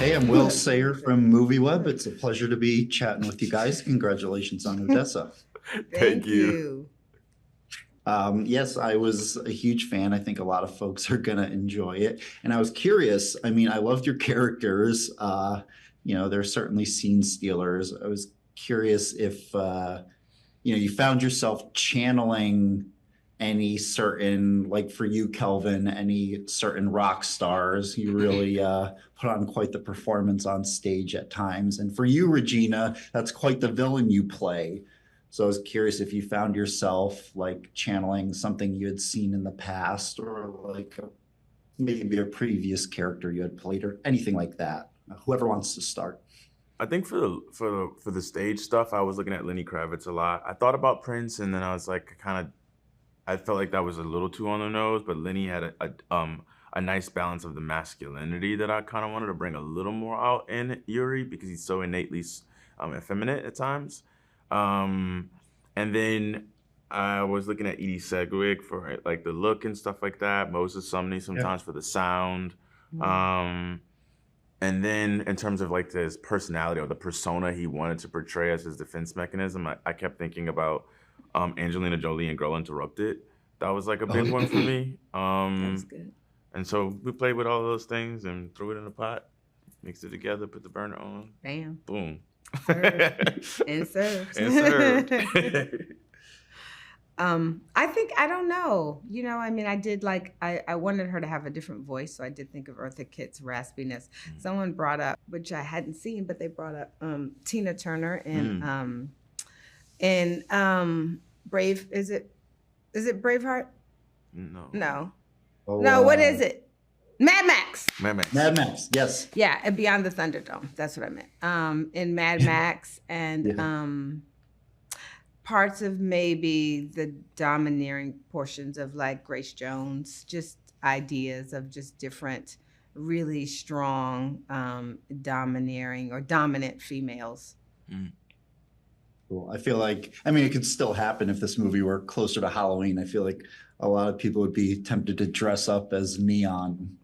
Hey, I'm Will Sayer from MovieWeb. It's a pleasure to be chatting with you guys. Congratulations on Odessa. Thank Thank you. you. Yes, I was a huge fan. I think a lot of folks are going to enjoy it. And I was curious. I mean, I loved your characters. They're certainly scene stealers. I was curious if, you found yourself channeling any certain, like for you, Kelvin, any certain rock stars. You really put on quite the performance on stage at times. And for you, Regina, that's quite the villain you play. So I was curious if you found yourself like channeling something you had seen in the past, or like maybe a previous character you had played, or anything like that. Whoever wants to start. I think for the stage stuff, I was looking at Lenny Kravitz a lot. I thought about Prince, and then I was like, I felt like that was a little too on the nose. But Lenny had a nice balance of the masculinity that I kind of wanted to bring a little more out in Yuri, because he's so innately effeminate at times. And then I was looking at Edie Sedgwick for like the look and stuff like that. Moses Sumney sometimes for the sound. And then in terms of like his personality or the persona he wanted to portray as his defense mechanism, I kept thinking about Angelina Jolie in Girl Interrupted. That was like a big one for me. That's good. And so we played with all those things and threw it in a pot, mixed it together, put the burner on. Bam. Boom. Served. And served. And served. I think, I don't know. I mean, I did I wanted her to have a different voice, so I did think of Eartha Kitt's raspiness. Someone brought up, which I hadn't seen, but they brought up Tina Turner in Brave. Is it Braveheart? No. Oh, No, what is it? Mad Max. Mad Max, yes. Yeah, and Beyond the Thunderdome. That's what I meant. In Mad Max and parts of maybe the domineering portions of like Grace Jones, just ideas of just different, really strong, domineering or dominant females. Cool. I feel like, I mean, it could still happen if this movie were closer to Halloween. I feel like a lot of people would be tempted to dress up as Neon.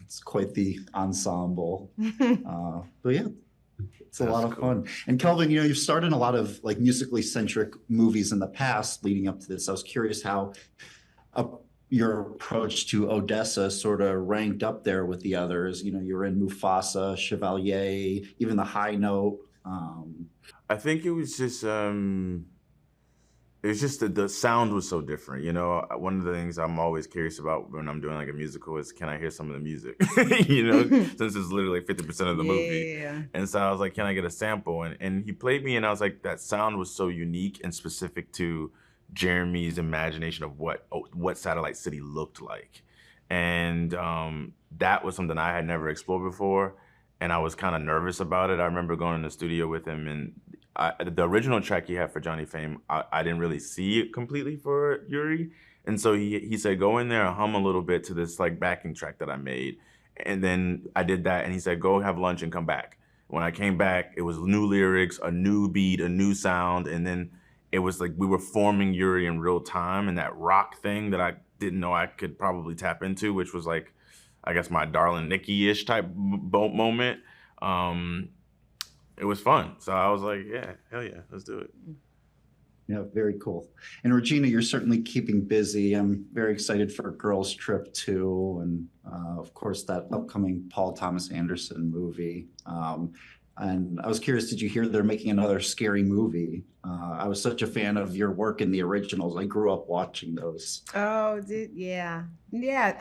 It's quite the ensemble. But yeah, it's a lot of fun. And Kelvin, you've starred in a lot of like musically centric movies in the past leading up to this. I was curious how your approach to Odessa sort of ranked up there with the others. You were in Mufasa, Chevalier, even The High Note. I think it was just that the sound was so different. One of the things I'm always curious about when I'm doing like a musical is, can I hear some of the music? Since it's literally 50% of the movie. Yeah. And so I was like, can I get a sample? And he played me, and I was like, that sound was so unique and specific to Jeremy's imagination of what Satellite City looked like. And that was something I had never explored before. And I was kind of nervous about it. I remember going in the studio with him, and the original track he had for Johnny Fame, I didn't really see it completely for Yuri. And so he said, go in there and hum a little bit to this like backing track that I made. And then I did that, and he said, go have lunch and come back. When I came back, it was new lyrics, a new beat, a new sound. And then it was like we were forming Yuri in real time, and that rock thing that I didn't know I could probably tap into, which was like, I guess my Darling Nikki-ish type moment. It was fun. So I was like, yeah, hell yeah, let's do it. Yeah, very cool. And Regina, you're certainly keeping busy. I'm very excited for Girls Trip 2, and of course that upcoming Paul Thomas Anderson movie. And I was curious, did you hear they're making another Scary Movie? I was such a fan of your work in the originals. I grew up watching those. Oh, yeah,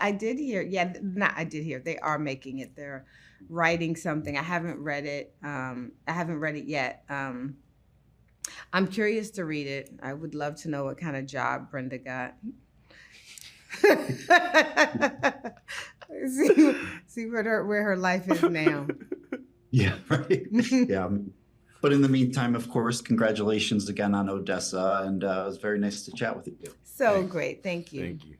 I did hear. Yeah, I did hear they are making it. They're writing something. I haven't read it. I haven't read it yet. I'm curious to read it. I would love to know what kind of job Brenda got. see where her life is now. Yeah, right. Yeah. But in the meantime, of course, congratulations again on Odessa. And it was very nice to chat with you. So great. Thank you. Thank you.